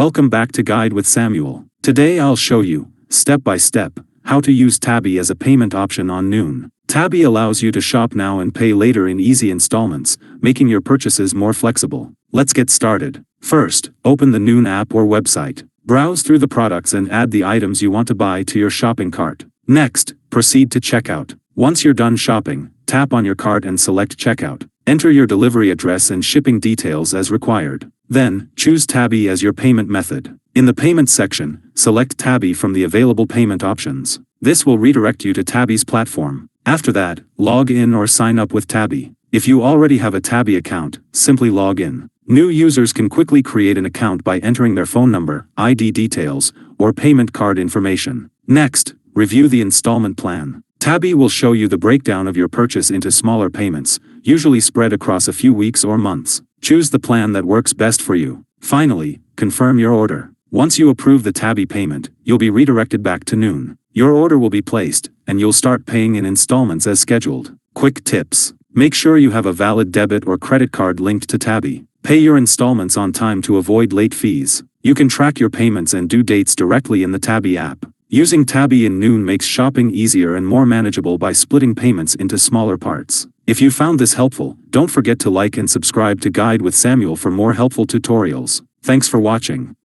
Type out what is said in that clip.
Welcome back to Guide with Samuel. Today I'll show you, step by step, how to use Tabby as a payment option on Noon. Tabby allows you to shop now and pay later in easy installments, making your purchases more flexible. Let's get started. First, open the Noon app or website. Browse through the products and add the items you want to buy to your shopping cart. Next, proceed to checkout. Once you're done shopping, tap on your cart and select checkout. Enter your delivery address and shipping details as required. Then, choose Tabby as your payment method. In the payment section, select Tabby from the available payment options. This will redirect you to Tabby's platform. After that, log in or sign up with Tabby. If you already have a Tabby account, simply log in. New users can quickly create an account by entering their phone number, ID details, or payment card information. Next, review the installment plan. Tabby will show you the breakdown of your purchase into smaller payments, usually spread across a few weeks or months. Choose the plan that works best for you. Finally, confirm your order. Once you approve the Tabby payment, you'll be redirected back to Noon. Your order will be placed, and you'll start paying in installments as scheduled. Quick tips. Make sure you have a valid debit or credit card linked to Tabby. Pay your installments on time to avoid late fees. You can track your payments and due dates directly in the Tabby app. Using Tabby in Noon makes shopping easier and more manageable by splitting payments into smaller parts. If you found this helpful, don't forget to like and subscribe to Guide with Samuel for more helpful tutorials. Thanks for watching.